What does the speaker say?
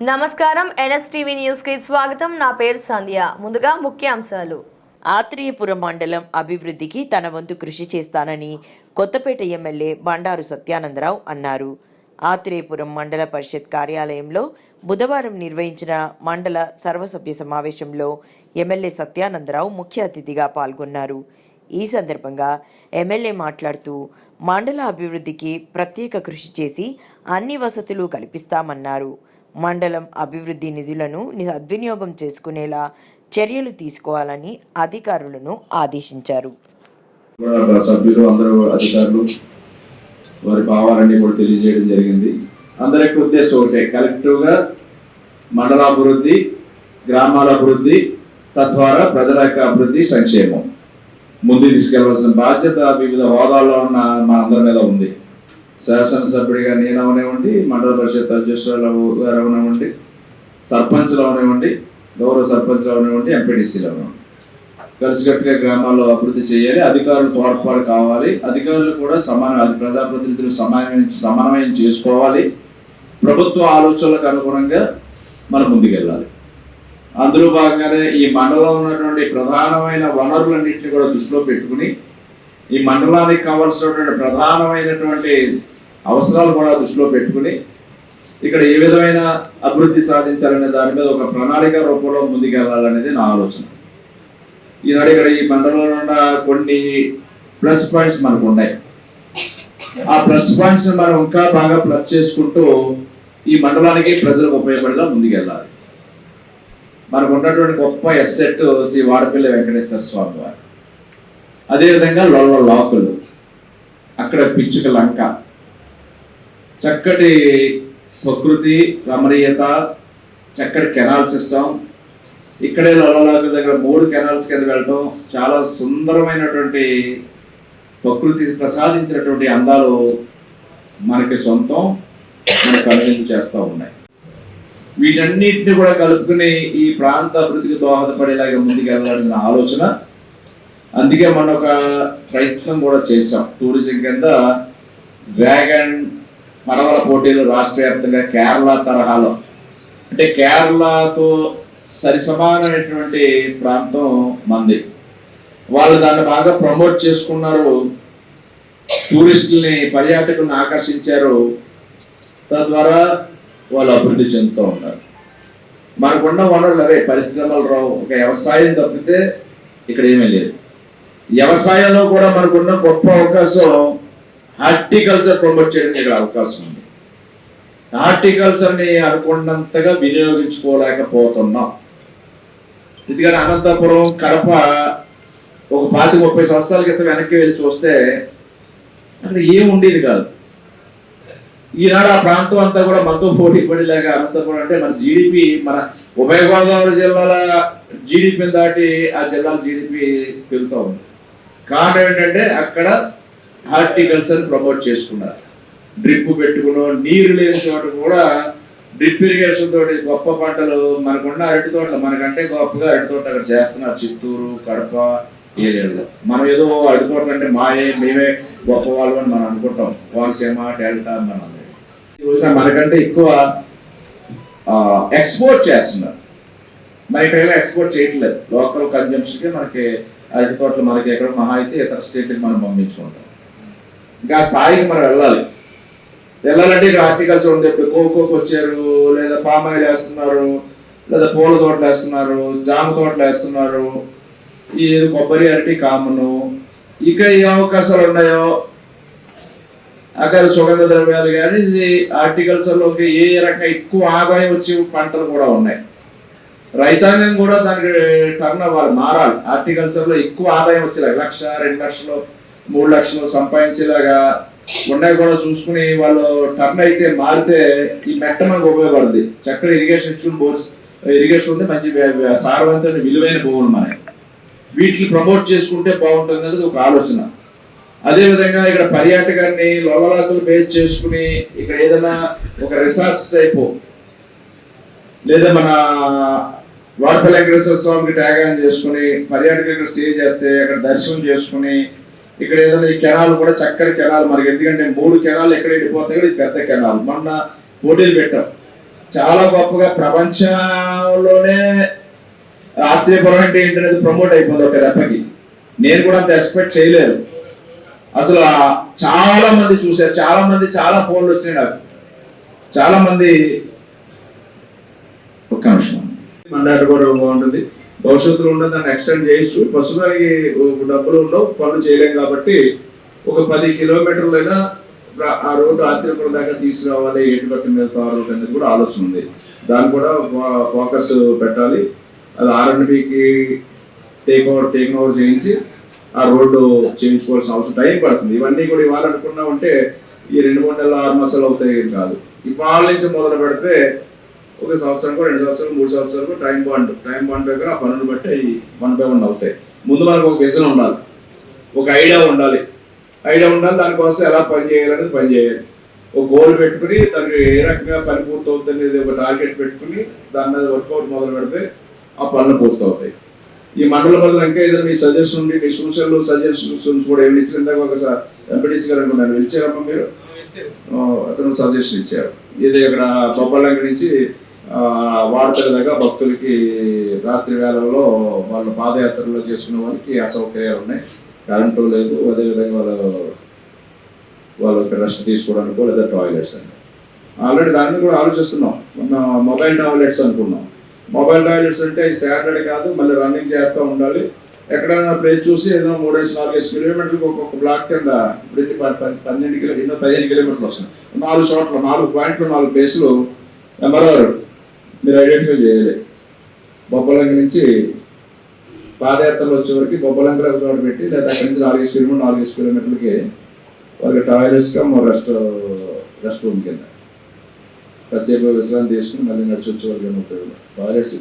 నమస్కారం NSTV news కి స్వాగతం. నా పేరు సంధ్య. ముందుగా ముఖ్యాంశాలు. ఆత్రేయపురం మండలం అభివృద్ధికి తన వంతు కృషి చేస్తానని కొత్తపేట ఎమ్మెల్యే బండారు సత్యానందరావు అన్నారు. ఆత్రేయపురం మండల పరిషత్ కార్యాలయంలో బుధవారం నిర్వహించిన మండల సర్వసభ్య సమావేశంలో ఎమ్మెల్యే సత్యానందరావు ముఖ్య అతిథిగా పాల్గొన్నారు. ఈ సందర్భంగా ఎమ్మెల్యే మాట్లాడుతూ మండల అభివృద్ధికి ప్రత్యేక కృషి చేసి అన్ని వసతులు కల్పిస్తామన్నారు. మండలం అభివృద్ధి నిధులను సద్వినియోగం చేసుకునేలా చర్యలు తీసుకోవాలని అధికారులను ఆదేశించారు. సభ్యులు అందరూ అధికారులు వారి భావాలన్నీ కూడా తెలియజేయడం జరిగింది. అందరికి ఉద్దేశం ఒకటే, కలెక్టివ్గా మండలాభివృద్ధి, గ్రామాల అభివృద్ధి, తద్వారా ప్రజల యొక్క అభివృద్ధి, సంక్షేమం ముందుకు తీసుకెళ్లవలసిన బాధ్యత వివిధ హోదాల్లో ఉన్న మా అందరి మీద ఉంది. శాసనసభ్యుడిగా నేను అవనివ్వండి, మండల పరిషత్ అధ్యక్షురాలు గారు అవనివ్వండి, సర్పంచ్లు అవనివ్వండి, గౌరవ సర్పంచ్లు అవనివ్వండి, ఎంపీటీసీలు అవనివ్వండి, కలిసికట్టుగా గ్రామాల్లో అభివృద్ధి చేయాలి. అధికారులు తోడ్పాటు కావాలి. అధికారులు కూడా ప్రజాప్రతినిధులు సమన్వయం చేసుకోవాలి. ప్రభుత్వ ఆలోచనలకు అనుగుణంగా మనం ముందుకెళ్ళాలి. అందులో భాగంగానే ఈ మండలంలో ఉన్నటువంటి ప్రధానమైన వనరులన్నింటినీ కూడా దృష్టిలో పెట్టుకుని ఈ మండలానికి కావాల్సినటువంటి ప్రధానమైనటువంటి అవసరాలు కూడా దృష్టిలో పెట్టుకుని ఇక్కడ ఏ విధమైన అభివృద్ధి సాధించాలనే దాని మీద ఒక ప్రణాళిక రూపంలో ముందుకెళ్ళాలనేది నా ఆలోచన. ఈనాడు ఇక్కడ ఈ మండలంలో ఉన్న కొన్ని ప్లస్ పాయింట్స్ మనకు ఉన్నాయి. ఆ ప్లస్ పాయింట్స్ మనం ఇంకా బాగా ప్లస్ చేసుకుంటూ ఈ మండలానికి ప్రజలకు ఉపయోగపడేలా ముందుకెళ్ళాలి. మనకు ఉన్నటువంటి గొప్ప ఎస్సెట్ శ్రీ వాడపల్లి వెంకటేశ్వర స్వామి వారు, అదేవిధంగా లొల్ల లాకులు, అక్కడ పిచ్చుక లంక, చక్కటి ప్రకృతి రమణీయత, చక్కటి కెనాల్ సిస్టమ్. ఇక్కడే లొల్లలాకుల దగ్గర 3 కెనాల్స్ కింద వెళ్ళటం, చాలా సుందరమైనటువంటి ప్రకృతి ప్రసాదించినటువంటి అందాలు మనకి సొంతం, మనకు అనుభవం చేస్తూ ఉన్నాయి. వీటన్నిటిని కూడా కలుపుకుని ఈ ప్రాంత అభివృద్ధికి దోహదపడేలాగా ముందుకు వెళ్ళాలనే ఆలోచన. అందుకే మనం ఒక ప్రయత్నం కూడా చేసాం. టూరిజం కింద డ్రాగన్ పడవల పోటీలు రాష్ట్ర వ్యాప్తంగా కేరళ తరహాలో, అంటే కేరళతో సరిసమానమైనటువంటి ప్రాంతం మంది. వాళ్ళు దాన్ని బాగా ప్రమోట్ చేసుకున్నారు, టూరిస్టుల్ని పర్యాటకులను ఆకర్షించారు, తద్వారా వాళ్ళు అభివృద్ధి చెందుతూ ఉన్నారు. మనకున్న వనరులు అవే, పరిశ్రమలు రావు, ఒక వ్యవసాయం తప్పితే ఇక్కడ ఏమీ లేదు. వ్యవసాయంలో కూడా మనకున్న గొప్ప అవకాశం హార్టికల్చర్ ప్రమోట్ చేయడానికి ఇక్కడ అవకాశం ఉంది. హార్టికల్చర్ని అనుకున్నంతగా వినియోగించుకోలేకపోతున్నాం. ఎందుకంటే అనంతపురం, కడప ఒక 25-30 సంవత్సరాల క్రితం వెనక్కి వెళ్ళి చూస్తే అక్కడ ఏం ఉండేది కాదు. ఈనాడు ఆ ప్రాంతం అంతా కూడా మనతో పోటీ పడేలాగా అనంతపురం అంటే మన జీడిపి, మన ఉభయ గోదావరి జిల్లాల జీడిపిని దాటి ఆ జిల్లాల జీడిపి పెరుగుతూ ఉంది. కారణం ఏంటంటే అక్కడ హార్టికల్చర్ ప్రమోట్ చేసుకున్నారు. డ్రిప్ పెట్టుకుని నీరు లేని చోట కూడా డ్రిప్ ఇరిగేషన్ తోటి గొప్ప పంటలు, మనకున్న అరటి తోటలు మనకంటే గొప్పగా అరటి తోట అక్కడ చేస్తున్నారు. చిత్తూరు, కడప ఏరియాలో మనం ఏదో అరటి తోట అంటే మేమే గొప్ప వాళ్ళు అని మనం అనుకుంటాం. కోనసీమ, డెల్టా మనం ఈ రోజున మనకంటే ఎక్కువ ఎక్స్పోర్ట్ చేస్తున్నారు. మరి ఇక్కడ ఎక్స్పోర్ట్ చేయట్లేదు. లోకల్ కన్జంప్షన్కి మనకి అరటి తోటలు మనకి ఎక్కడ మహా అయితే ఇతర స్టేట్కి మనం పంపించుకుంటాం. ఇంకా ఆ స్థాయికి మనం వెళ్ళాలంటే ఇక్కడ హార్టికల్చర్ ఉంది. ఇప్పుడు కోకోకి వచ్చారు, లేదా పామాయిల్ వేస్తున్నారు, లేదా పూల తోటలు వేస్తున్నారు, జామ తోటలు వేస్తున్నారు, ఈ కొబ్బరి, అరటి కామను. ఇక ఏ అవకాశాలు ఉన్నాయో అక్కడ సుగంధ ద్రవ్యాలు కానీ హార్టికల్చర్లోకి ఏ రకంగా ఎక్కువ ఆదాయం వచ్చే పంటలు కూడా ఉన్నాయి. రైతాంగం కూడా దానికి టర్న్ అవ్వాలి, మారాలి. హార్టికల్చర్లో ఎక్కువ ఆదాయం వచ్చేలాగా 1 లక్ష, 2 లక్షలు, 3 లక్షలు సంపాదించేలాగా ఉన్నాయి కూడా చూసుకుని వాళ్ళు టర్న్ అయితే మారితే ఈ మెట్ట మనకు ఉపయోగపడుతుంది. చక్కటి ఇరిగేషన్ ఇచ్చుకుని బోర్స్ ఇరిగేషన్ ఉంటే మంచి సారవంతమైన విలువైన భూములు మనకి. వీటిని ప్రమోట్ చేసుకుంటే బాగుంటుంది అనేది ఒక ఆలోచన. అదేవిధంగా ఇక్కడ పర్యాటకాన్ని లొల్లలాకులు బేస్ చేసుకుని ఇక్కడ ఏదైనా ఒక రిసార్ట్స్ టైపు, లేదా మన వాడపల్లి వెంకటేశ్వర స్వామికి ట్యాగ్ ఆన్ చేసుకుని పర్యాటకులు ఇక్కడ స్టే చేస్తే అక్కడ దర్శనం చేసుకుని ఇక్కడ ఏదైనా ఈ కెనాల్ కూడా చక్కటి కెనాల్ మనకి, ఎందుకంటే 3 కెనాల్ ఎక్కడ వెళ్ళిపోతాయి. ఇది పెద్ద కెనాల్. మొన్న పోటీలు పెట్టాం, చాలా గొప్పగా ప్రపంచంలోనే ఆత్రేయపురం అంటే ఏంటనేది ప్రమోట్ అయిపోయింది ఒక దెబ్బకి. నేను కూడా అంత ఎక్స్పెక్ట్ చేయలేదు. అసలు చాలా మంది చూశారు, చాలా ఫోన్లు వచ్చినాయి నాకు. చాలా మంది ఒక్క నిమిషం మండాట కూడా బాగుంటుంది, భవిష్యత్తులో ఉండదు, దాన్ని ఎక్స్టెండ్ చేయొచ్చు. ప్రస్తుతానికి డబ్బులు ఉండవు, పనులు చేయలేం కాబట్టి ఒక 10 కిలోమీటర్లైనా ఆ రోడ్డు ఆత్రేయపురం దాకా తీసుకురావాలి, ఏటుగట్టు మీద తారు రోడ్డు అనేది కూడా ఆలోచన ఉంది. దాన్ని కూడా ఫోకస్ పెట్టాలి. అది ఆర్ఎండ్బికి టేక్ ఓవర్ చేయించి ఆ రోడ్డు చేయించుకోవాల్సిన అవసరం, టైం పడుతుంది. ఇవన్నీ కూడా ఇవ్వాలనుకున్నా ఉంటే ఈ 2-3 నెలలు 6 మాసాలు అవుతాయి కాదు. ఇవాళ నుంచి మొదలు పెడితే 1 సంవత్సరానికి 2 సంవత్సరాలు 3 సంవత్సరాలకు టైం బాండ్ దగ్గర ఆ పనులు బట్టి 1 by 1 అవుతాయి. ముందు మనకు ఒక విజన్ ఉండాలి, ఒక ఐడియా ఉండాలి. దానికోసం ఎలా పని చేయాలి, ఒక గోల్ పెట్టుకుని దానికి ఏ రకంగా పని పూర్తవుతుంది అనేది ఒక టార్గెట్ పెట్టుకుని దాని మీద వర్కౌట్ మొదలు పెడితే ఆ పనులు పూర్తవుతాయి. ఈ మండల బదులు ఇంకా ఏదైనా మీ సజెషన్ ఉండి, మీ సూచనలు సజెషన్స్ కూడా ఏమి ఇచ్చిన ఇందాక ఒకసారి ఎంపీటీసీ గారు అనుకున్నాను, పిలిచారమ్మా మీరు? అతను సజెషన్ ఇచ్చారు. ఇది ఇక్కడ బొబ్బలంక నుంచి వాడతల దాకా భక్తులకి రాత్రి వేళల్లో వాళ్ళ పాదయాత్రలో చేసుకునే వాళ్ళకి అసౌకర్యాలు ఉన్నాయి, కరెంటు లేదు, అదేవిధంగా వాళ్ళకి రెస్ట్ తీసుకోవడానికి లేదా టాయిలెట్స్ అండి. ఆల్రెడీ దాన్ని కూడా ఆలోచిస్తున్నాం. మొన్న మొబైల్ టాయిలెట్స్ అనుకున్నాం. మొబైల్ టాయిలెట్స్ అంటే స్టాండర్డ్ కాదు, మళ్ళీ రన్నింగ్ చేస్తూ ఉండాలి. ఎక్కడైనా ప్లేస్ చూసి ఏదైనా 3-4 కిలోమీటర్లకు ఒక్కొక్క బ్లాక్ కింద ఇప్పుడు 15 కిలోమీటర్లు వస్తున్నాయి. 4 చోట్ల 4 పాయింట్లు 4 ప్లేసులు ఎంఆర్ఆర్ మీరు ఐడెంటిఫై చేయాలి. బొబ్బలంక నుంచి పాదయాత్రలు వచ్చే వరకు బొబ్బలంకలో ఒక చోట పెట్టి, లేదా అక్కడి నుంచి 4 కిలోమీటర్లకి వాళ్ళకి టాయిలెట్స్గా రెస్ట్ రూమ్ కింద కాసేపు విశ్రాంతి తీసుకుని మళ్ళీ నడిచి వచ్చే వాళ్ళకి టాయిలెట్స్